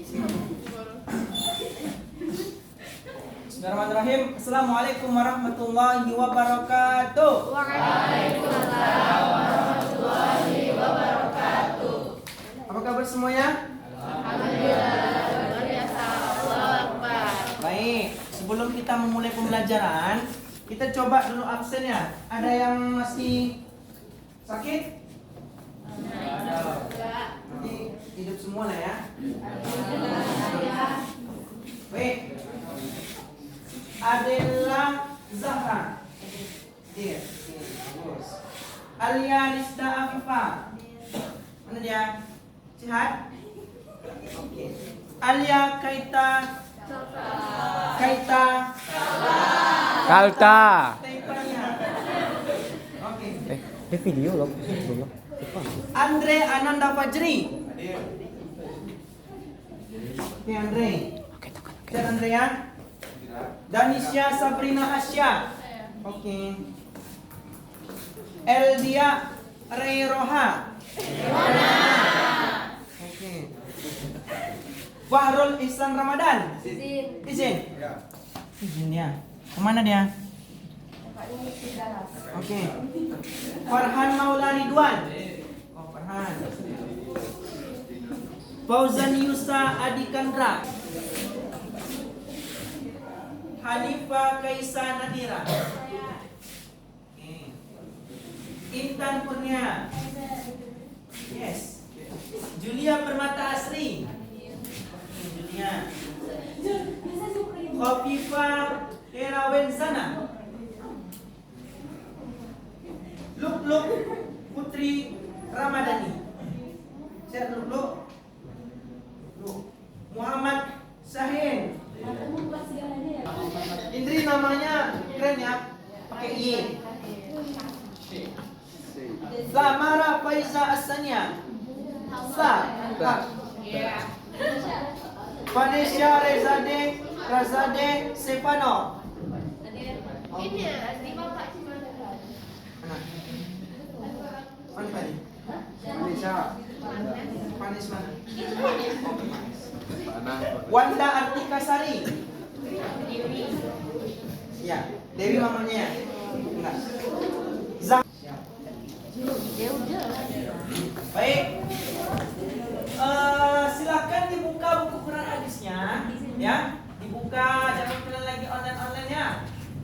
Bismillahirrahmanirrahim. Assalamualaikum warahmatullahi wabarakatuh. Waalaikumsalam warahmatullahi wabarakatuh. Apa kabar semuanya? Alhamdulillah, luar biasa. Allahu Akbar. Baik, sebelum kita memulai pembelajaran, kita coba dulu absennya. Ada yang masih sakit? Ada. Nanti hidup semua lah ya. Baik. Adela Zahra. Dia. Bagus. Alia Rizda Afifah. Mana dia? Sehat? Oke. Alia Kaita. Kalta. Taipanya. Oke. Ini video loh. Belum. Andre Ananda Fajri. Oke, Andre. Dan Andrea. Danisha Sabrina Asya. Oke. Eldia Reyroha. Oke. Fahrul Ihsan Ramadan. Izin. Izin ya. Kemana dia? Oke. Farhan Maula Ridwan. Oh, Farhan. Fauzan Yusa Adikandra. Hanifah Kaisa Nadira. Oke. Intan Kurnia. Yes. Julia Permata Asri. Julia. Khofifah Herawenzana. Luk Putri Ramadhani. Saya Luk. Muhammad Sahin. Indri namanya keren ya, pakai Y. Samara Faiza Asania. Vanessa Razade Stefano. Ini di bapak cuma Mana tadi? Vanessa. Panis mana? Wanda Artika Sari. Ya, Dewi mamanya ya? Enggak. Baik. Silakan dibuka buku Quran hadisnya, ya. Dibuka, jangan kalian lagi online ya.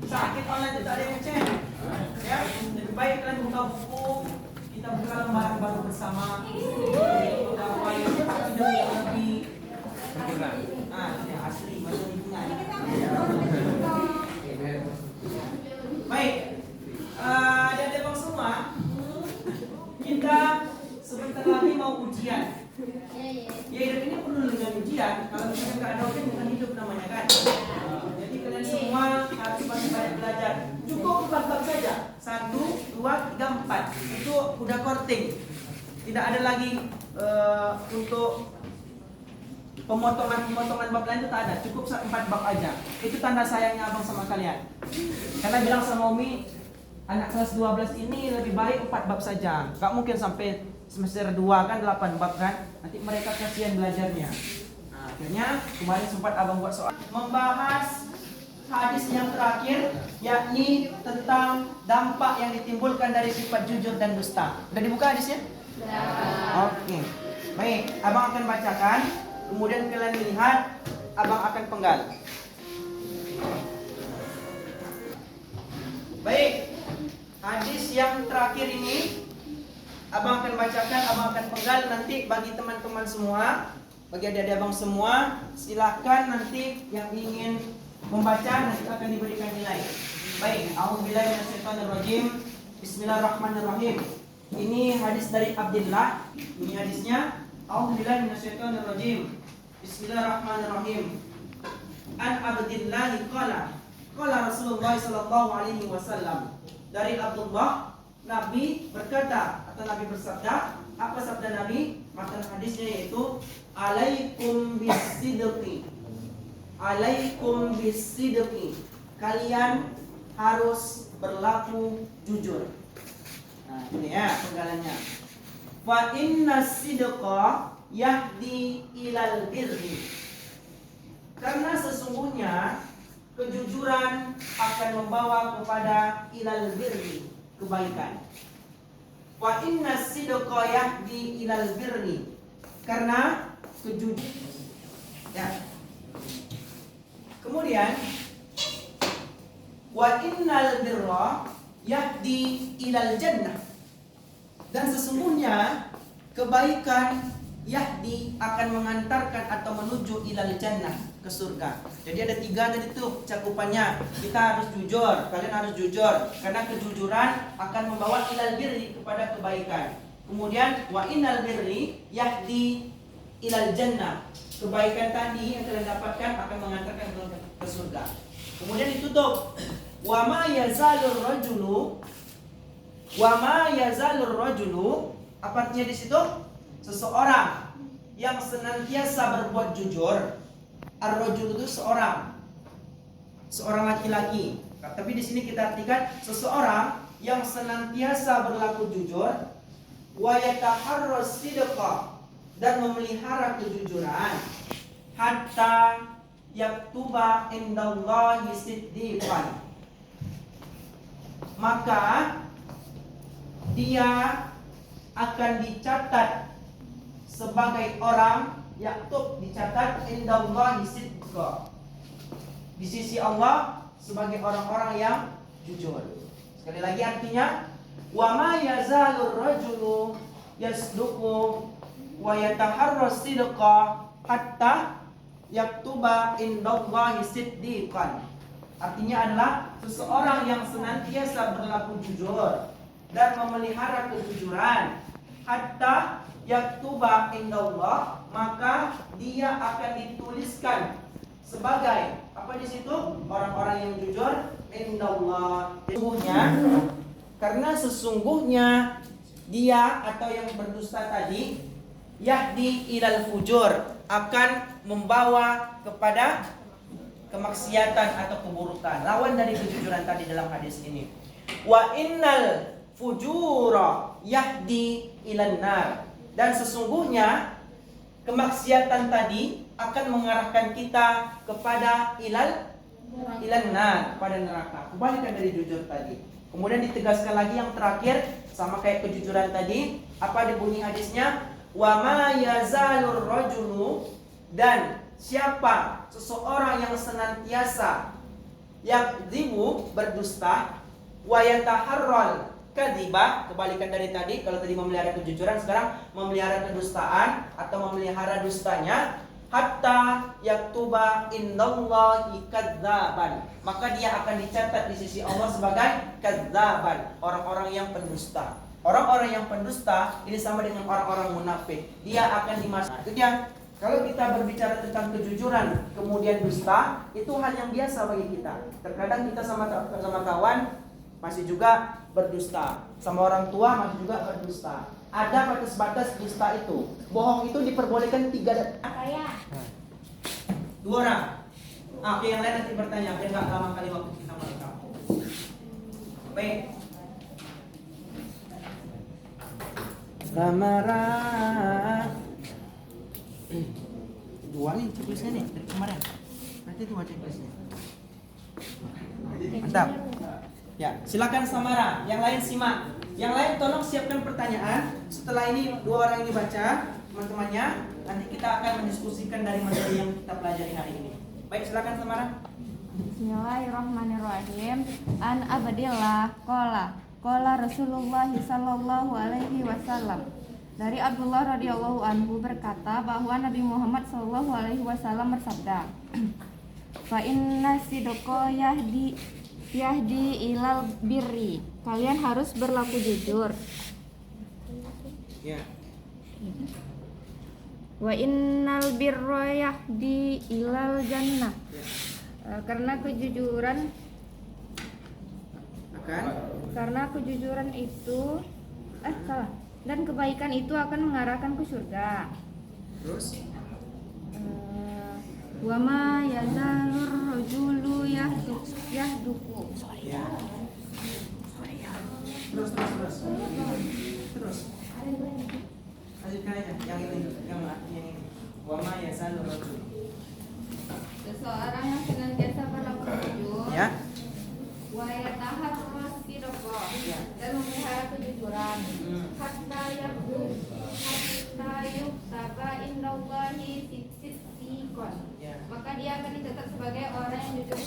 Sakit online tidak ada yang ngecek. Ya, lebih baik kalian buka buku, kita buka lembaran baru bersama. Supaya hidup yang lebih sempurna. Ini asli bahasa lingkungan. Baik, ada bang semua. Kita sebentar lagi mau ujian. Ya hidup ini penuh dengan ujian. Kalau misalnya nggak ada ujian bukan hidup namanya kan. Jadi kalian semua harus banyak belajar. Cukup 4 bab saja. 1, 2, 3, 4. Itu udah korting. Tidak ada lagi untuk pemotongan bab lain itu tak ada. Cukup 4 bab aja. Itu tanda sayangnya abang sama kalian. Karena bilang sama Umi, anak kelas 12 ini lebih baik 4 bab saja. Gak mungkin sampai semester 2 kan 8 bab kan. Nanti mereka kasihan belajarnya. Nah, akhirnya kemarin sempat abang buat soal membahas hadis yang terakhir, yakni tentang dampak yang ditimbulkan dari sifat jujur dan dusta. Udah dibuka hadisnya? Oke. Baik, abang akan bacakan. Kemudian kalian lihat, abang akan penggal. Baik, hadis yang terakhir ini abang akan bacakan, abang akan penggal. Nanti bagi teman-teman semua, bagi adik-adik abang semua, silakan nanti yang ingin membaca nanti akan diberikan nilai. Baik, a'udzubillahi minasyaitonirrajim. Bismillahirrahmanirrahim. Ini hadis dari Abdullah. Ini hadisnya. A'udzubillahi minasyaitonirrajim. Bismillahirrahmanirrahim. An Abdullah qala Rasulullah sallallahu alaihi wasallam. Dari Abdullah, Nabi berkata atau Nabi bersabda. Apa sabda Nabi? Matan hadisnya yaitu alaikum bisidqi. Alaikum bisidqi. Kalian harus berlaku jujur. Nah, ini ya penggalannya. Fa inna sidqa, yahdi ilal birri. Karena sesungguhnya kejujuran akan membawa kepada ilal birri, kebaikan. Wa inna sidqa yahdi ilal birri. Karena kejujuran, ya. Kemudian wa innal birra yahdi ilal jannah. Dan sesungguhnya kebaikan yahdi akan mengantarkan atau menuju ilal jannah, ke surga. Jadi ada 3 tadi tuh cakupannya. Kita harus jujur, kalian harus jujur karena kejujuran akan membawa ilal birri, kepada kebaikan. Kemudian wa innal birri yahdi ilal jannah. Kebaikan tadi yang kalian dapatkan akan mengantarkan ke surga. Kemudian ditutup wa ma yazalur rajulu. Apa artinya di situ? Seseorang yang senantiasa berbuat jujur. Ar-rajul itu seorang laki-laki. Tapi di sini kita artikan seseorang yang senantiasa berlaku jujur, wa yataharras sidqa, dan memelihara kejujuran, hatta yaktuba indallahi siddiqan. Maka dia akan dicatat sebagai orang, yaktub dicatat indallahi sidqa, di sisi Allah sebagai orang-orang yang jujur. Sekali lagi artinya wa ma yazalur rajulu yasduqu wa yataharras sidqa hatta yaktuba indallahi siddiqan. Artinya adalah seseorang yang senantiasa berlaku jujur dan memelihara kejujuran, hatta yaktuba indallah, maka dia akan dituliskan sebagai apa di situ? Orang-orang yang jujur indallah. Sesungguhnya dia atau yang berdusta tadi yahdi ilal fujur, akan membawa kepada kemaksiatan atau keburukan. Lawan dari kejujuran tadi dalam hadis ini. Wa innal fujura yahdi ilan nar. Dan sesungguhnya kemaksiatan tadi akan mengarahkan kita kepada ilan nar, pada neraka. Kebalikan dari jujur tadi. Kemudian ditegaskan lagi yang terakhir, sama kayak kejujuran tadi. Apa bunyi hadisnya? Wa ma yazalur rajulu, dan siapa seseorang yang senantiasa yakdzibu, berdusta, wa yataharral kadzibah, kebalikan dari tadi. Kalau tadi memelihara kejujuran, sekarang memelihara kedustaan atau memelihara dustanya, hatta yaktuba indallahi kadzaban, maka dia akan dicatat di sisi Allah sebagai kadzaban, orang-orang yang pendusta. Orang-orang yang pendusta ini sama dengan orang-orang munafik. Dia akan dimasukkan. Itu dia. Kalau kita berbicara tentang kejujuran kemudian dusta, itu hal yang biasa bagi kita. Terkadang kita sama kawan masih juga berdusta, sama orang tua masih juga berdusta. Ada batas-batas dusta itu. Bohong itu diperbolehkan 3 2 orang. Oke, yang lain nanti bertanya, biar nggak lama kali waktu kita merekam. Baik. Samara. Dua nih checklistnya nih dari kemarin. Nanti 2 checklistnya. Mantap. Ya, silakan Samara. Yang lain simak. Yang lain tolong siapkan pertanyaan. Setelah ini 2 orang ini baca, teman-temannya. Nanti kita akan mendiskusikan dari materi yang kita pelajari hari ini. Baik, silakan Samara. Bismillahirrahmanirrahim. An Abdillah qala Rasulullah sallallahu alaihi wasallam. Dari Abdullah radhiyallahu anhu berkata bahwa Nabi Muhammad sallallahu alaihi wasallam bersabda, "Fa inna sidqa yahdi ilal birri." Kalian harus berlaku jujur. Ya. Wa innal birra yahdi ilal jannah. Karena kejujuran itu dan kebaikan itu akan mengarahkan ke surga. Terus? Wa ma yazalur rajulu yahduku. Ya. Terus. Lanjutkan aja. Yang ini. Wa ma yazalu rajul. Seseorang yang senantiasa berlaku jujur, Ya. wa yataharras sidqa, Ya. dan memelihara kejujuran. Hmm. Hatta yuktaba indallahi siddiqon. Ya. Maka dia akan dicatat sebagai orang yang jujur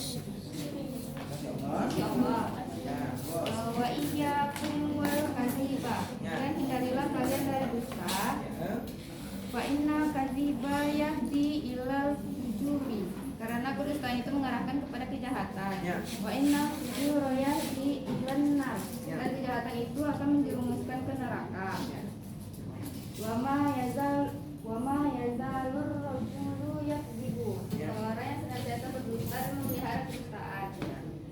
Masya Allah. di Allah. Ya, bos. Wa iyyakum wal kadziba. Ya. Dan hindarilah kalian dari dusta. Ya. Wa inna kadziba yahdi ilal fujuri. Karena kedustaan itu mengarahkan kepada kejahatan. Ya. Wa inna fujura yahdi ilan nar. Ya. Dan kejahatan itu akan menjerumuskan ke neraka. Wa ma yazalur rajulu yakdzibu. Ya. Orang yang senantiasa berdusta dan memelihara kedustaan.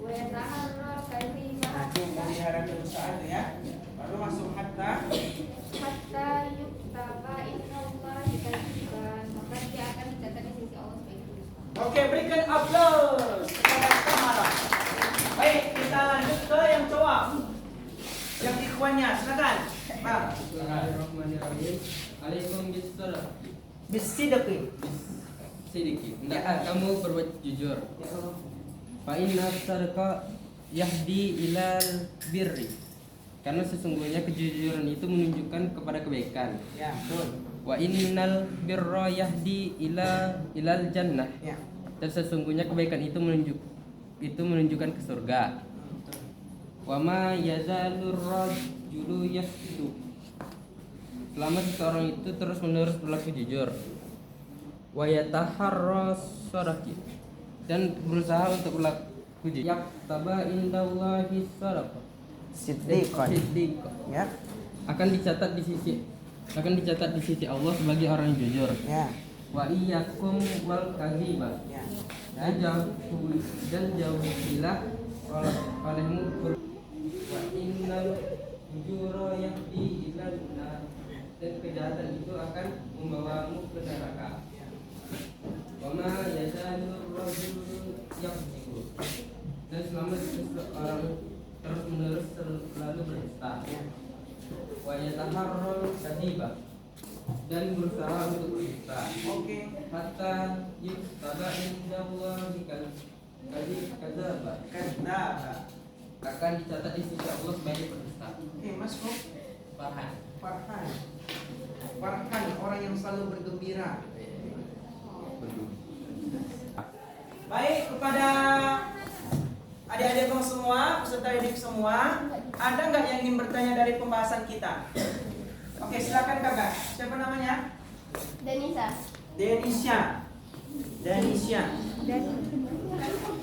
Wa yataharra kadziba Itu memelihara kedustaan tuh ya. Baru masuk hatta. hatta yuktaba indallahi kadziban. Maka dia akan dicatat di sisi Allah sebagai dusta. Oke, berikan aplaus kepada Kamala. Baik, kita lanjut ke yang cowok. Yang ikhwannya, silakan. Bang. Bismillahirrahmanirrahim. Alaikum bisalam. Bisidqi. Sedikit. Hendaklah kamu berbuat jujur. Fa inna sarqa yahdi ilal birri. Karena sesungguhnya kejujuran itu menunjukkan kepada kebaikan. Ya, betul. Wa innal birra yahdi ilal jannah. Ya. Dan sesungguhnya kebaikan itu menunjukkan ke surga. Wa ma yazalur rajulu yahdu. Selama seseorang itu terus-menerus berlaku jujur. Wa yataharras sadaqi. Dan berusaha untuk berlaku jujur. Yaktaba indallahi sadaqah. Siddiqan. Siddiqan. Ya. Akan dicatat di sisi Allah sebagai orang yang jujur. Ya. Wa iyyakum wal kadhiba. Ya. Dan jauhilah olehmu wa innal fujura yahdi ilal nar. Dan kejahatan itu akan membawamu ke neraka. Wa ma yazalur rajulu yakdzibu. Dan selama seseorang terus-menerus selalu berdusta. Wa yataharral kadhiba. Dan berusaha untuk berdusta. Oke. Hatta yuktaba indallahi kadzaba. Kadzaba. Akan dicatat di sisi Allah sebagai pendusta. Mas Bob. Farhan. Farhan, orang yang selalu bergembira. Baik, kepada adik-adik bang semua, peserta didik semua, ada nggak yang ingin bertanya dari pembahasan kita? Oke, silakan kakak. Siapa namanya? Denisa. Denisha.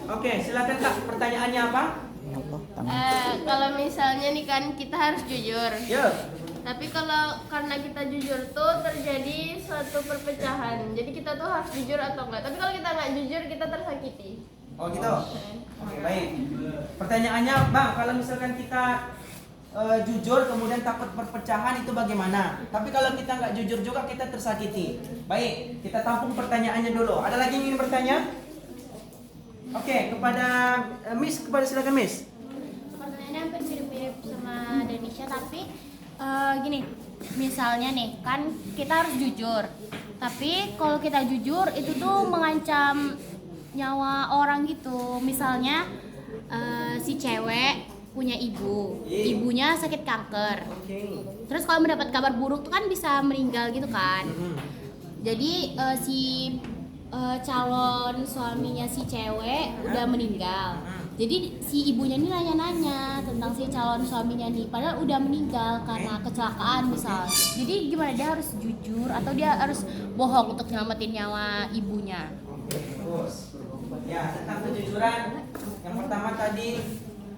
Oke, silakan kak. Pertanyaannya apa? Kalau misalnya nih kan kita harus jujur. Ya. Tapi kalau karena kita jujur tuh terjadi suatu perpecahan. Jadi kita tuh harus jujur atau enggak. Tapi kalau kita nggak jujur kita tersakiti. Oh gitu. Oke, baik. Pertanyaannya, bang, kalau misalkan kita jujur kemudian takut perpecahan itu bagaimana? Tapi kalau kita nggak jujur juga kita tersakiti. Baik, kita tampung pertanyaannya dulu. Ada lagi yang ingin bertanya? Oke, kepada silakan Miss. Pertanyaannya hampir mirip-mirip sama Denisha, tapi gini, misalnya nih kan kita harus jujur, tapi kalau kita jujur itu tuh mengancam nyawa orang gitu. Misalnya si cewek punya ibunya sakit kanker, terus kalau mendapat kabar buruk tuh kan bisa meninggal gitu kan. Jadi si calon suaminya si cewek udah meninggal. Jadi si ibunya ini nanya-nanya tentang si calon suaminya nih, padahal udah meninggal karena kecelakaan misal. Jadi gimana, dia harus jujur atau dia harus bohong untuk nyelamatin nyawa ibunya? Bagus. Ya, tentang kejujuran. Yang pertama tadi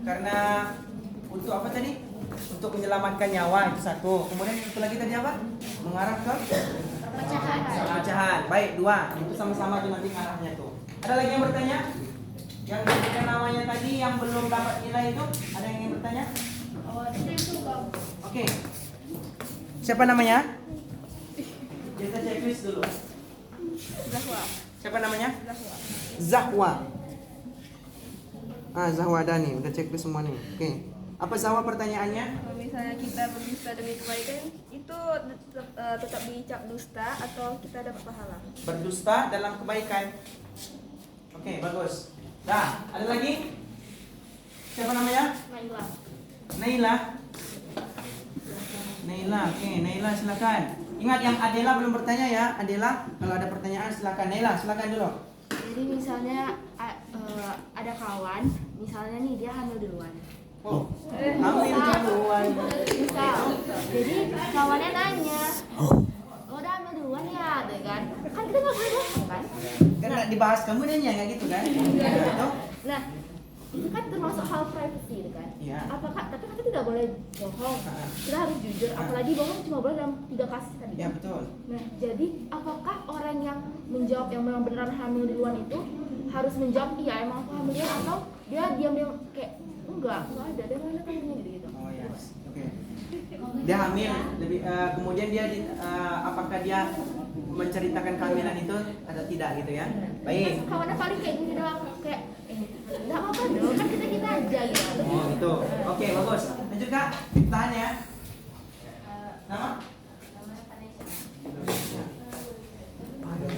karena untuk apa tadi? Untuk menyelamatkan nyawa itu satu. Kemudian itu lagi tadi apa? Mengarah ke perpecahan. Baik, dua. Itu sama-sama tuh nanti arahnya tuh. Ada lagi yang bertanya? Yang diberikan namanya tadi yang belum dapat nilai itu, ada yang ingin bertanya? Oke. Siapa namanya? Kita checklist dulu. Siapa namanya? Zahwa. Zahwa Dani, udah checklist semua nih. Oke. Apa sama pertanyaannya? Kalau misalnya kita berdusta demi kebaikan, itu tetap dicap dusta atau kita dapat pahala? Berdusta dalam kebaikan. Oke, bagus. Nah, ada lagi? Siapa namanya? Naila. Naila. Naila, oke, Naila silakan. Ingat yang Adela belum bertanya ya, Adela. Kalau ada pertanyaan silakan. Naila, silakan dulu. Jadi misalnya ada kawan, misalnya nih dia hamil duluan. Oh, hamil duluan. Misal, jadi kawannya nanya, oh udah hamil duluan ya, gitu kan? Kan kita nggak boleh bohong kan? Kan nggak dibahas kamu nanya nggak gitu kan? Tuh. Nah, itu kan termasuk hal privacy, gitu kan? Iya. Apakah? Tapi kan kita tidak boleh bohong. Kita harus jujur. Apalagi bohong cuma boleh dalam 3 kasus tadi. Ya betul. Nah, jadi apakah orang yang menjawab yang memang beneran hamil duluan itu harus menjawab iya emang aku hamil duluan, atau dia diam-diam kayak enggak ada, dari mana kamunya gitu? Oh ya, oke. Dia hamil, kemudian dia apakah dia menceritakan kehamilan itu atau tidak gitu ya? Baik. Kawannya paling kayak gini doang, kayak nggak apa-apa dong, kan kita aja gitu. Oh gitu. Oke, bagus. Lanjut Kak, tahan ya. Nama?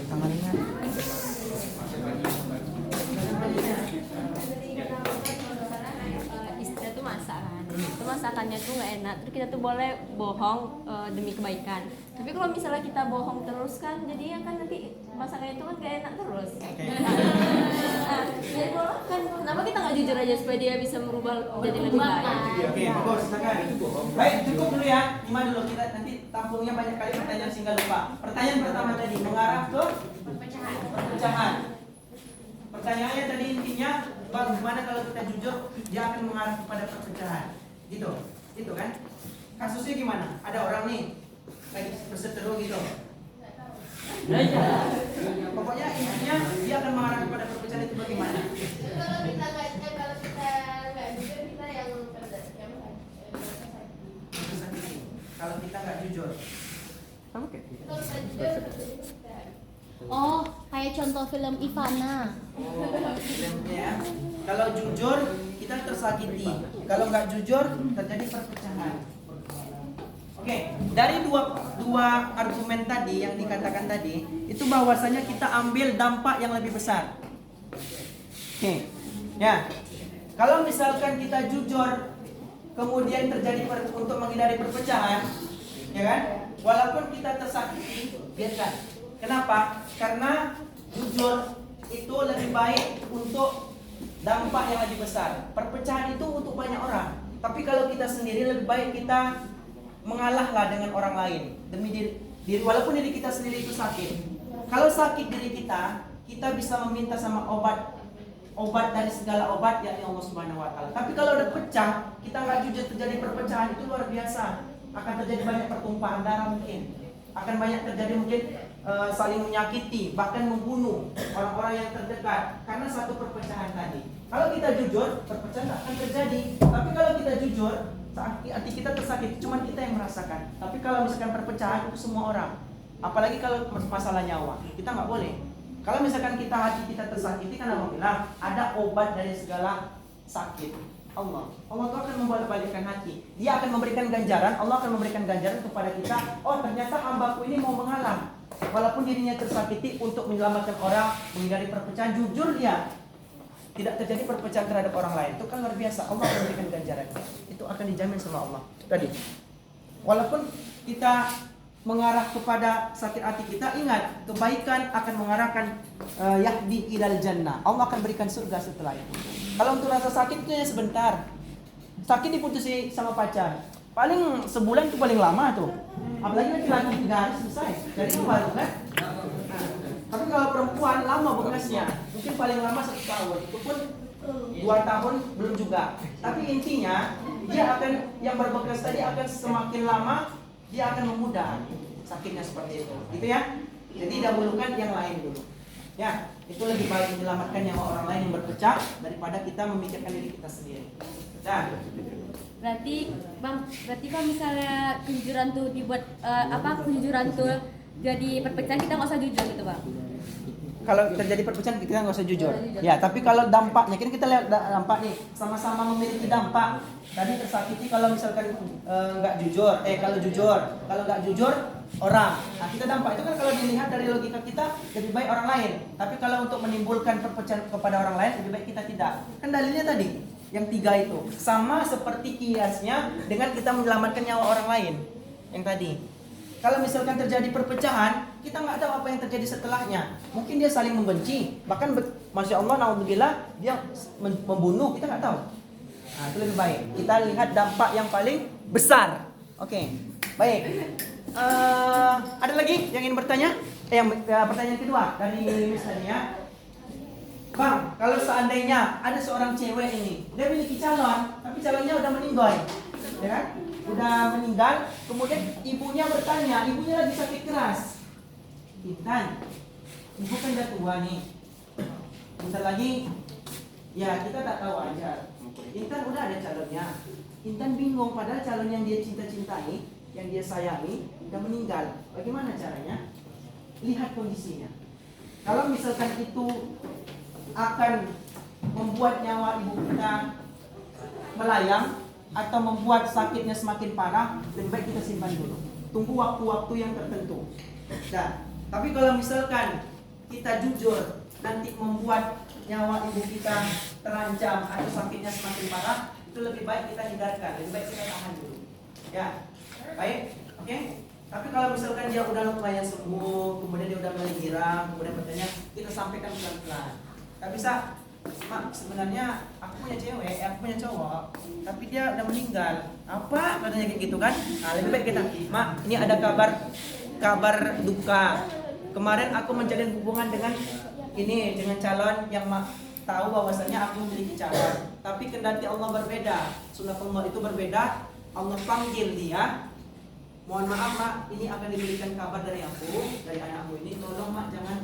Tangannya. Istilah tuh masak kan, itu masakannya tuh nggak enak, terus kita tuh boleh bohong demi kebaikan. Tapi kalau misalnya kita bohong terus kan, jadinya kan nanti masakannya itu kan gak enak terus. Nah, jadi boleh kan, kenapa kita nggak jujur aja supaya dia bisa merubah jadi lebih baik? Oke, bagus. Silakan. Baik, cukup dulu ya. Gimana dulu kita nanti tampungnya banyak kali pertanyaan sehingga lupa. Pertanyaan pertama tadi mengarah ke perpecahan. Pertanyaannya tadi intinya bagaimana kalau kita jujur dia akan mengarah kepada perpecahan. Gitu. Gitu kan? Kasusnya gimana? Ada orang nih lagi berseteru gitu. Pokoknya intinya dia akan mengarah kepada perpecahan itu bagaimana? Kalau kita nggak jujur, kita yang Kalau kita nggak jujur. Oke. kalau kita jujur, Oh, kayak contoh film Ivana. Ya. Kalau jujur kita tersakiti. Kalau nggak jujur terjadi perpecahan. Oke, dari dua argumen tadi yang dikatakan tadi itu bahwasanya kita ambil dampak yang lebih besar. Oke, ya. Kalau misalkan kita jujur kemudian terjadi untuk menghindari perpecahan, ya kan? Walaupun kita tersakiti, biarkan. Kenapa? Karena jujur itu lebih baik untuk dampak yang lebih besar. Perpecahan itu untuk banyak orang. Tapi kalau kita sendiri lebih baik kita mengalahlah dengan orang lain demi diri walaupun diri kita sendiri itu sakit. Kalau sakit diri kita bisa meminta sama obat dari segala obat yakni Allah Subhanahu wa taala. Tapi kalau udah pecah, kita nggak jujur terjadi perpecahan itu luar biasa. Akan terjadi banyak pertumpahan darah mungkin. Akan banyak terjadi mungkin saling menyakiti, bahkan membunuh orang-orang yang terdekat karena satu perpecahan tadi. Kalau kita jujur, perpecahan tak akan terjadi. Tapi kalau kita jujur, hati kita tersakiti, cuma kita yang merasakan. Tapi kalau misalkan perpecahan itu semua orang. Apalagi kalau masalah nyawa, kita nggak boleh. Kalau misalkan hati kita tersakiti, kan Allah bilang ada obat dari segala sakit. Allah itu akan membolak-balikkan hati. Dia akan memberikan ganjaran. Allah akan memberikan ganjaran kepada kita. Oh, ternyata hambaku ini mau mengalah. Walaupun dirinya tersakiti untuk menyelamatkan orang, menghindari perpecahan, jujur dia tidak terjadi perpecahan terhadap orang lain. Itu kan luar biasa. Allah akan memberikan ganjaran. Itu akan dijamin sama Allah. Tadi, walaupun kita mengarah kepada sakit hati kita, ingat kebaikan akan mengarahkan yahdi ilal jannah. Allah akan berikan surga setelah itu. Kalau untuk rasa sakit itu ya sebentar. Sakit diputusin sama pacar, paling sebulan itu paling lama tuh. Apalagi laki-laki 3 hari selesai. Jadi itu baru kan. Tapi kalau perempuan lama bekasnya, mungkin paling lama 1 tahun. Itu pun 2 tahun belum juga. Tapi intinya dia akan yang berbekas tadi akan semakin lama dia akan memudah sakitnya seperti itu. Gitu ya. Jadi dahulukan yang lain dulu. Ya, itu lebih baik menyelamatkan nyawa orang lain yang berpecah daripada kita memikirkan diri kita sendiri. Nah, Berarti kalau misalnya kejujuran tuh dibuat kejujuran tuh jadi perpecahan, kita nggak usah jujur gitu Bang? kalau terjadi perpecahan kita nggak usah jujur. Ya, tapi kalau dampaknya, kita lihat dampak nih, sama-sama memiliki dampak. Tadi tersakiti kalau misalkan nggak jujur, kalau jujur, kalau nggak jujur orang. Nah, kita dampak itu kan kalau dilihat dari logika kita lebih baik orang lain. Tapi kalau untuk menimbulkan perpecahan kepada orang lain lebih baik kita tidak. Kan dalilnya tadi yang 3 itu sama seperti kiasnya dengan kita menyelamatkan nyawa orang lain yang tadi. Kalau misalkan terjadi perpecahan, kita nggak tahu apa yang terjadi setelahnya. Mungkin dia saling membenci, bahkan masya Allah, naudzubillah, dia membunuh, kita nggak tahu. Nah, itu lebih baik. Kita lihat dampak yang paling besar. Oke, baik. Ada lagi yang ingin bertanya? Pertanyaan kedua dari Miss Tania. Bang, kalau seandainya ada seorang cewek ini, dia memiliki calon, tapi calonnya udah meninggal, ya kan? Udah meninggal, kemudian ibunya bertanya, ibunya lagi sakit keras. Intan, ibu kan udah tua nih. Bentar lagi, ya kita tak tahu aja. Intan udah ada calonnya. Intan bingung, padahal calon yang dia cinta-cintai, yang dia sayangi, udah meninggal. Bagaimana caranya? Lihat kondisinya. Kalau misalkan itu akan membuat nyawa ibu kita melayang atau membuat sakitnya semakin parah, lebih baik kita simpan dulu. Tunggu waktu-waktu yang tertentu. Nah, tapi kalau misalkan kita jujur nanti membuat nyawa ibu kita terancam atau sakitnya semakin parah, itu lebih baik kita hindarkan, lebih baik kita tahan dulu. Ya, baik, oke. Tapi kalau misalkan dia udah lumayan sembuh, kemudian dia udah mulai girang, kemudian bertanya, kita sampaikan pelan-pelan. Tak bisa, Mak, sebenarnya aku punya cewek, aku punya cowok, tapi dia udah meninggal. Apa? Katanya kayak gitu kan? Nah, lebih baik kita, Mak, ini ada kabar duka. Kemarin aku menjalin hubungan dengan calon yang Mak tahu bahwasanya aku memiliki calon. Tapi kendati Allah berbeda, sunatullah itu berbeda. Allah panggil dia. Mohon maaf Mak, ini akan diberikan kabar dari aku, dari anakmu ini. Tolong Mak jangan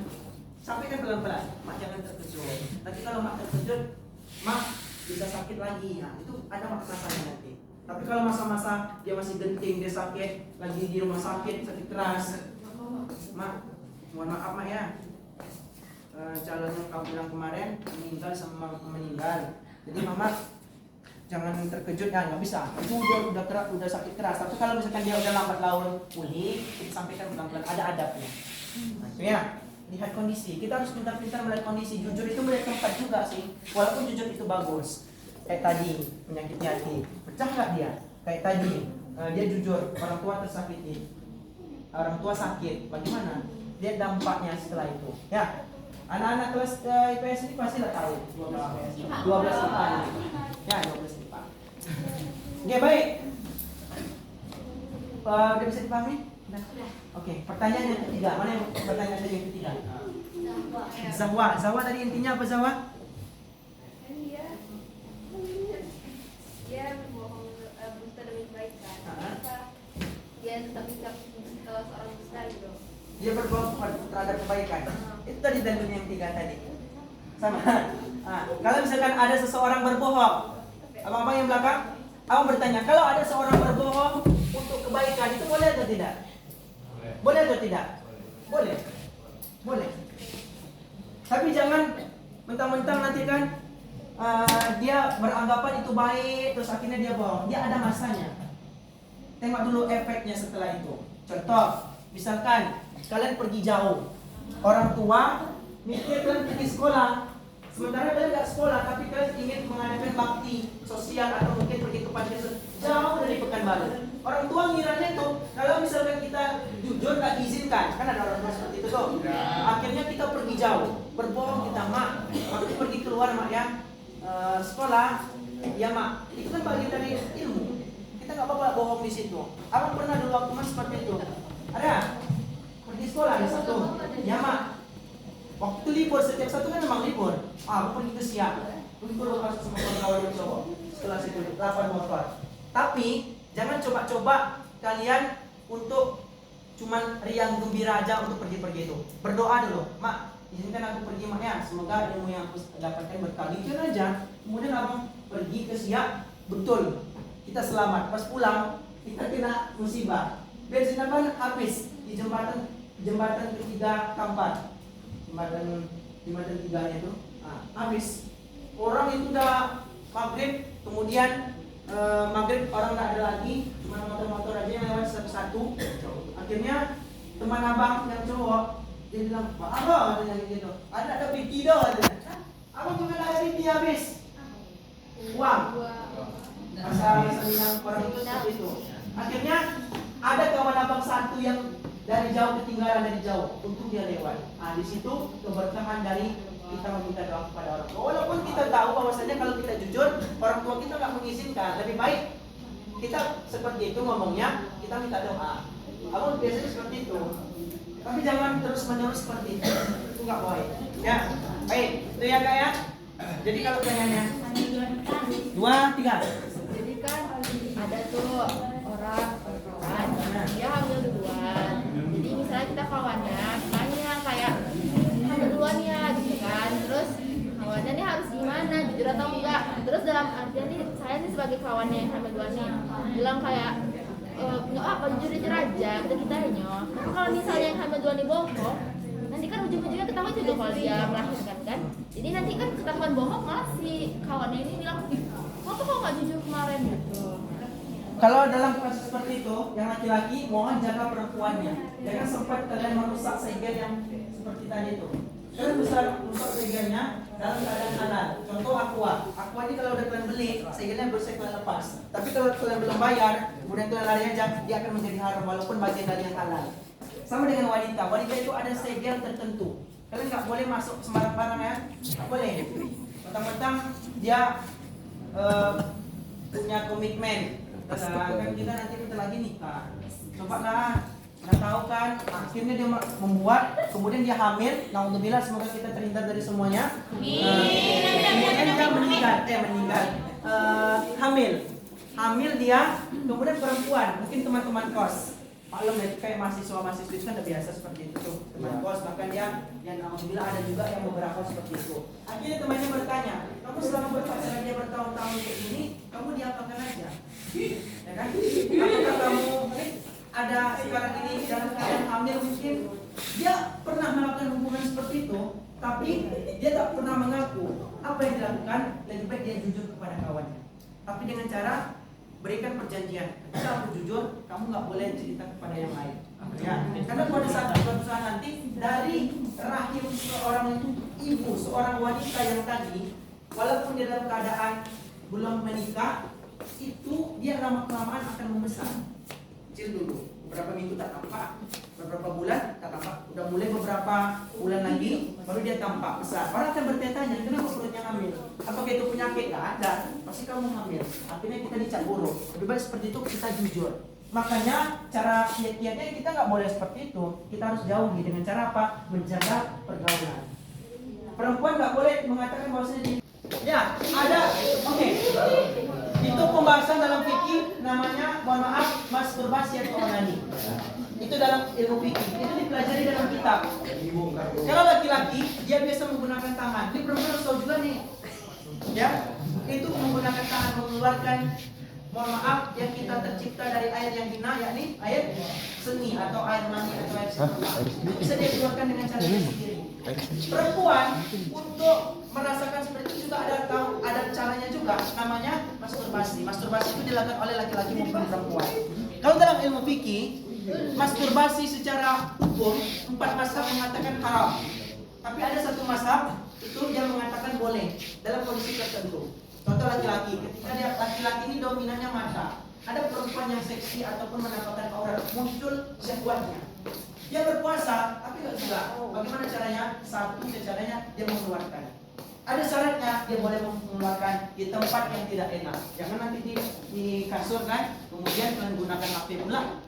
sampaikan pelan-pelan, Mak jangan terkejut. Nanti kalau Mak terkejut, Mak bisa sakit lagi. Nah, itu ada masalahnya nanti. Tapi kalau masa-masa dia masih genting, dia sakit, lagi di rumah sakit keras, Mak, mohon maaf Mak ya. Calon yang kamu bilang kemarin meninggal sama meninggal. Jadi Mama jangan terkejut ya, nggak bisa. Itu udah sakit keras. Tapi kalau misalkan dia udah lambat laun pulih, kita sampaikan pelan-pelan, ada adabnya. Nah, itu ya. Lihat kondisi, kita harus pintar-pintar melihat kondisi. Jujur itu melihat tempat juga sih. Walaupun jujur itu bagus, kayak tadi menyakiti hati, pecah nggak dia? Kayak tadi dia jujur, orang tua tersakiti, orang tua sakit, bagaimana? Lihat dampaknya setelah itu. Ya, anak-anak kelas IPS ini pasti lah tahu 12 IPA. Ya, 12 IPA. Oke, baik. Udah bisa dipahami? Oke, pertanyaan yang ketiga. Mana yang pertanyaan tadi yang ketiga? Zawa tadi intinya apa Zawa? Dia berbohong dusta demi kebaikan. Dia tetap bisa seorang dusta gitu. Dia berbohong terhadap kebaikan. Itu tadi dalilnya yang 3 tadi. Sama. Kalau misalkan ada seseorang berbohong, abang-abang yang belakang, abang bertanya, kalau ada seorang berbohong untuk kebaikan, itu boleh atau tidak? Boleh atau tidak? Boleh. Boleh. Tapi jangan mentang-mentang nanti kan dia beranggapan itu baik, terus akhirnya dia bohong. Dia ada masanya. Tengok dulu efeknya setelah itu. Contoh, misalkan kalian pergi jauh, orang tua mikir kalian pergi sekolah, sementara kalian nggak sekolah, tapi kalian ingin mengadakan bakti sosial atau mungkin pergi ke panti jauh dari Pekanbaru. Orang tua ngiranya itu, kalau misalkan kita jujur nggak diizinkan, kan ada orang tua seperti itu tuh. Akhirnya kita pergi jauh, berbohong kita, Mak, waktu pergi keluar Mak ya, sekolah, ya Mak, itu kan bagian dari ilmu. Kita nggak apa-apa bohong di situ. Abang pernah dulu waktu Mas seperti itu. Ada pergi sekolah ada satu, ya Mak. Waktu libur setiap satu kan memang libur. Aku pergi ke siang, libur sama kawan-kawan cowok. Setelah situ 8 motor. Tapi jangan coba-coba kalian untuk cuman riang gembira aja untuk pergi-pergi itu. Berdoa dulu, Mak, izinkan aku pergi Mak ya. Semoga ilmu yang aku dapatkan berkali itu aja. Kemudian abang pergi ke siang, betul. Kita selamat. Pas pulang, kita kena musibah. Bensin abang habis di jembatan ketiga Kampar. jembatan 3 itu. Nah, habis orang itu udah maghrib, kemudian maghrib orang nggak ada lagi, cuma motor-motor aja yang lewat satu-satu. Akhirnya teman abang yang cowok dia bilang, "Pak Abang," katanya gitu, ada Vicky dah katanya. "Abang gimana hari ini habis?" Uang. Masa yang orang itu seperti itu. Akhirnya ada kawan abang satu yang dari jauh ketinggalan dari jauh untuk dia lewat. Di situ keberkahan dari kita meminta doa kepada orang tua. Walaupun kita tahu bahwasanya kalau kita jujur, orang tua kita nggak mengizinkan. Lebih baik kita seperti itu ngomongnya, kita minta doa. Abang biasanya seperti itu. Tapi jangan terus-menerus seperti itu. Itu nggak boleh. Ya, baik. Itu ya kak ya. Jadi kalau pertanyaannya 2, 3. Jadi kan ada tuh orang perempuan, dia hamil duluan. Jadi misalnya kita kawannya, tanya kayak hamil duluan ya, gitu kan. Terus kawannya nih harus gimana, jujur atau enggak? Terus dalam artian nih, saya nih sebagai kawannya yang hamil duluan nih, bilang kayak nggak apa, jujur aja, kita nyoh. Tapi kalau misalnya yang hamil duluan nih bohong, nanti kan ujung-ujungnya ketahuan juga kalau dia melahirkan kan. Jadi nanti kan ketahuan bohong, malah si kawannya ini bilang, kok nggak jujur kemarin gitu. Kalau dalam kasus seperti itu, yang laki-laki mohon jaga perempuannya. Jangan sempat kalian merusak segel yang seperti tadi itu. Kalian rusak segelnya dalam keadaan halal. Contoh aqua. Aqua ini kalau udah kalian beli, segelnya bersih kalian lepas. Tapi kalau kalian belum bayar, kemudian kalian lari aja, dia akan menjadi haram walaupun bagian dari yang halal. Sama dengan wanita. Wanita itu ada segel tertentu. Kalian nggak boleh masuk sembarang-barang ya. Nggak boleh. Mentang-mentang dia punya komitmen. Kan kita nanti bentar lagi nikah. Coba lah, nggak tahu kan? Akhirnya dia membuat, kemudian dia hamil. Alhamdulillah, semoga kita terhindar dari semuanya. Kemudian dia meninggal. Hamil dia, kemudian perempuan, mungkin teman-teman kos. Maklum ya, kayak mahasiswa-mahasiswa itu kan udah biasa seperti itu tuh. Teman kos, bahkan dia yang alhamdulillah ada juga yang beberapa seperti itu. Akhirnya temannya bertanya, kamu selama berpacaran dia bertahun-tahun kayak ini, kamu diapakan aja? Ya kan? Apakah kamu ada sekarang ini dalam keadaan hamil mungkin? Dia pernah melakukan hubungan seperti itu, tapi dia tak pernah mengaku. Apa yang dilakukan? Lebih baik dia jujur kepada kawannya. Tapi dengan cara berikan perjanjian. Ketika aku jujur, kamu nggak boleh cerita kepada yang lain. Ya, karena pada saat suatu saat nanti dari rahim seorang ibu, seorang wanita yang tadi, walaupun dia dalam keadaan belum menikah, itu dia lama-kelamaan akan membesar. Kecil dulu, beberapa minggu tak tampak, beberapa bulan tak tampak, udah mulai beberapa bulan lagi baru dia tampak besar. Orang akan bertanya, kenapa perutnya hamil? Apakah itu penyakit? Nggak ada, pasti kamu hamil. Akhirnya kita dicap buruk. Lebih baik seperti itu, kita jujur. Makanya cara kiat-kiatnya kita nggak boleh seperti itu. Kita harus jauhi dengan cara apa? Menjaga pergaulan. Perempuan nggak boleh mengatakan bahwasanya ya ada, oke. Itu pembahasan dalam fikih namanya, mohon maaf, masturbasi atau onani. Itu dalam ilmu fikih. Itu dipelajari dalam kitab. Kalau laki-laki dia biasa menggunakan tangan. Ini perempuan harus tahu juga nih. Ya, itu menggunakan tangan mengeluarkan, mohon maaf, yang kita tercipta dari air yang hina, yakni air seni atau air mani atau air sperma. Bisa dia keluarkan dengan cara sendiri. Perempuan untuk merasakan seperti itu juga ada caranya juga, namanya masturbasi. Masturbasi itu dilakukan oleh laki-laki maupun perempuan. Kalau dalam ilmu fikih, masturbasi secara hukum 4 mazhab mengatakan haram. Tapi ada satu mazhab itu yang mengatakan boleh dalam kondisi tertentu. Contoh laki-laki, ketika dia laki-laki ini dominannya mata, ada perempuan yang seksi ataupun menampakkan aurat, muncul syahwatnya. Dia berpuasa, tapi nggak juga. Bagaimana caranya? Satu caranya dia mengeluarkan. Ada syaratnya, dia boleh mengeluarkan di tempat yang tidak enak. Jangan nanti di kasur kan, kemudian kalian gunakan HP pula.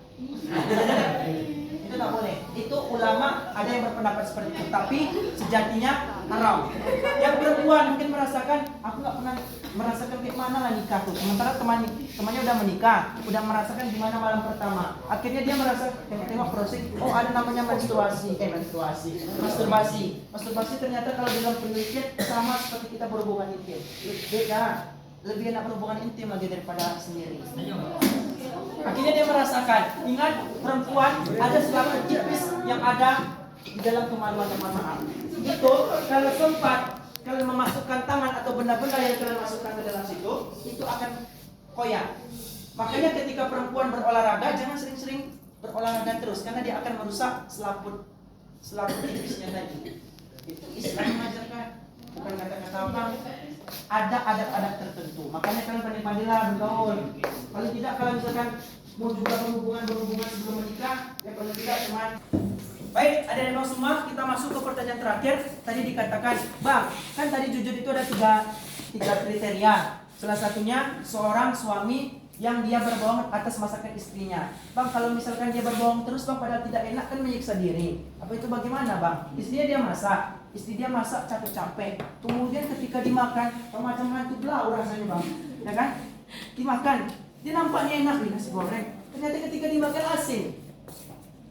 Itu tak boleh. Itu ulama ada yang berpendapat seperti itu, tapi sejatinya haram. Yang perempuan mungkin merasakan, aku nggak pernah merasakan kayak mana lah nikah tuh. Sementara temannya udah menikah, udah merasakan gimana malam pertama. Akhirnya dia merasa tengok proses, oh ada namanya masturbasi. Masturbasi ternyata kalau dalam penelitian sama seperti kita berhubungan intim. Beda, lebih enak berhubungan intim lagi daripada sendiri. Akhirnya dia merasakan, ingat perempuan ada selaput tipis yang ada di dalam kemaluan, mohon maaf. itu kalau sempat kalian memasukkan tangan atau benda-benda yang kalian masukkan ke dalam situ, itu akan koyak. Makanya ketika perempuan berolahraga jangan sering-sering berolahraga terus karena dia akan merusak selaput tipisnya tadi. Itu Islam mengajarkan, bukan kata-kata apa. Ada adat-adat tertentu. Makanya kalian pandai-pandailah bergaul. Paling tidak kalau misalkan mau juga berhubungan sebelum menikah, ya paling tidak teman. Baik, adik-adik semua, kita masuk ke pertanyaan terakhir. Tadi dikatakan, Bang, kan tadi jujur itu ada tiga kriteria. Salah satunya seorang suami yang dia berbohong atas masakan istrinya. Bang, kalau misalkan dia berbohong terus, Bang, padahal tidak enak kan menyiksa diri. Apa itu bagaimana, Bang? Istri dia masak capek-capek. Kemudian ketika dimakan, macam hantu blau rasanya, Bang. Ya kan? Dimakan, dia nampaknya enak nih nasi goreng. Ternyata ketika dimakan asin.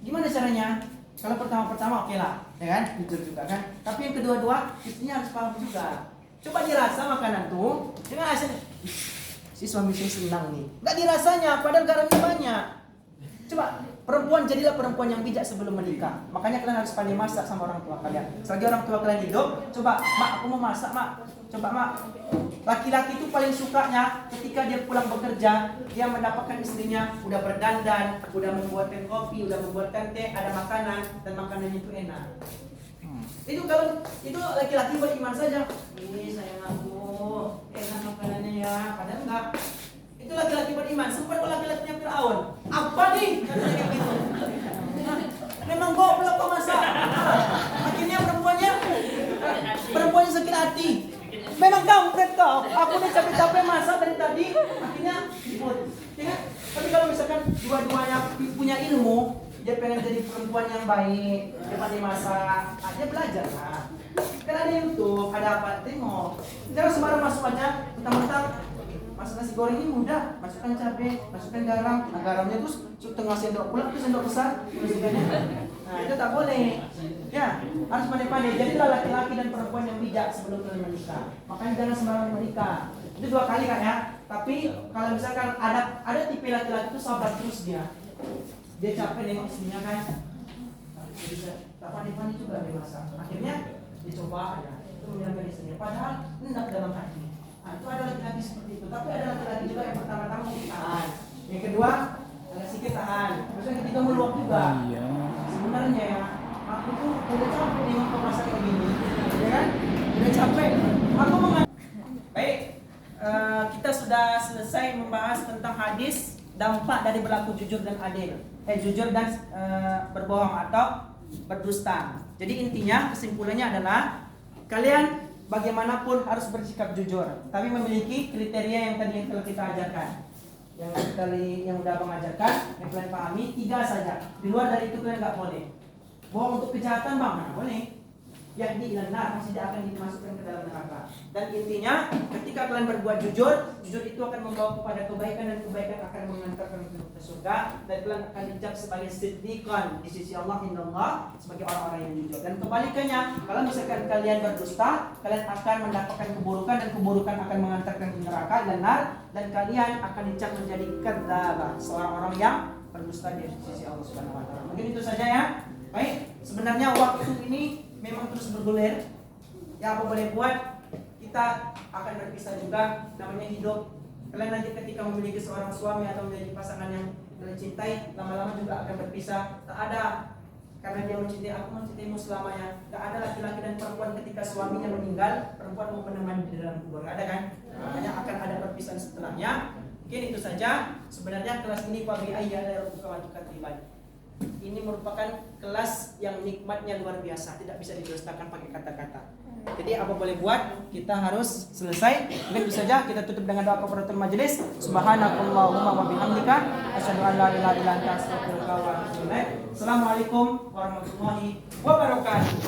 Gimana caranya? Kalau pertama-pertama oke lah, ya kan? Jujur juga kan? Tapi yang kedua-dua, istrinya harus paham juga. Coba dirasa makanan tuh dengan asin. Si suami saya senang nih. Nggak dirasanya, padahal garamnya banyak. Coba, jadilah perempuan yang bijak sebelum menikah. Makanya kalian harus pandai masak sama orang tua kalian. Selagi orang tua kalian hidup, coba, Mak, aku mau masak, Mak. Coba, Mak. Laki-laki itu paling sukanya ketika dia pulang bekerja, dia mendapatkan istrinya udah berdandan, udah membuatkan kopi, udah membuatkan teh, ada makanan, dan makanannya itu enak. Itu kalau itu laki-laki beriman saja. Ini sayang aku, enak makanannya ya. Padahal enggak. Itu laki-laki beriman. Sempat laki-lakinya Firaun. Apa nih? Katanya gitu. Memang goblok kok masak. Akhirnya perempuannya sakit hati. Memang kampret kau. Aku udah capek-capek masak dari tadi. Akhirnya ribut. Ya, tapi kalau misalkan dua-duanya punya ilmu, dia pengen jadi perempuan yang baik, dia pandai masak, dia belajar lah. Kan ada YouTube, ada apa, tengok. Jangan sembarang masuk aja, mentang-mentang masak nasi goreng ini mudah. Masukkan cabai, masukkan garam. Nah, garamnya terus setengah sendok pula, itu sendok besar masukkannya. Nah, itu tak boleh. Ya, harus pandai-pandai. Jadilah laki-laki dan perempuan yang bijak sebelum kalian menikah. Makanya jangan sembarang menikah. Itu 2 kali kan ya. Tapi kalau misalkan ada tipe laki-laki itu sabar terus dia capek nengok istrinya kan, tak pandai-pandai juga dia masak. Akhirnya dicoba aja, itu menyenangkan istrinya. Padahal hendak dalam hati. Nah, itu ada laki-laki seperti itu. Tapi ada laki-laki juga yang pertama-tama tahan, yang kedua agak sedikit tahan. Maksudnya ketika meluap juga. Sebenarnya ya, aku tuh udah capek nengok kau masak kayak gini, ya kan? Udah capek. Aku baik, kita sudah selesai membahas tentang hadis dampak dari berlaku jujur dan adil. Jujur dan berbohong atau berdusta. Jadi intinya kesimpulannya adalah kalian bagaimanapun harus bersikap jujur, tapi memiliki kriteria yang tadi yang telah kita ajarkan. Yang udah Abang ajarkan, yang kalian pahami 3 saja. Di luar dari itu kalian nggak boleh. Bohong untuk kejahatan, Bang, nggak boleh. Yakni ilanar, masih tidak akan dimasukkan ke dalam neraka. Dan intinya ketika kalian berbuat jujur itu akan membawa kepada kebaikan dan kebaikan akan mengantarkan ke surga dan kalian akan dicap sebagai siddiqan di sisi Allah innallaha sebagai orang-orang yang jujur. Dan kebalikannya, kalau misalkan kalian berdusta, kalian akan mendapatkan keburukan dan keburukan akan mengantarkan ke neraka dan kalian akan dicap menjadi kadzdzab, seorang orang yang berdusta di sisi Allah Subhanahu wa taala. Mungkin itu saja ya. Baik, sebenarnya waktu ini memang terus bergulir. Ya apa boleh buat, kita akan berpisah juga. Namanya hidup. Kalian nanti ketika memiliki seorang suami atau memiliki pasangan yang kalian cintai, lama-lama juga akan berpisah. Tak ada karena dia mencintai aku, mencintaimu selamanya. Tak ada laki-laki dan perempuan ketika suaminya meninggal, perempuan mau menemani di dalam kubur. Ada kan? Makanya akan ada perpisahan setelahnya. Mungkin itu saja. Sebenarnya kelas ini Fabi ayya rabbuka wa tukadziban. Ini merupakan kelas yang nikmatnya luar biasa, tidak bisa dijelaskan pakai kata-kata. Jadi apa boleh buat, kita harus selesai. Mungkin itu saja, kita tutup dengan doa kafaratul majelis. Subhanakallahumma wa bihamdika asyhadu an la ilaha illa anta astaghfiruka wa atubu ilaik. Assalamualaikum warahmatullahi wabarakatuh.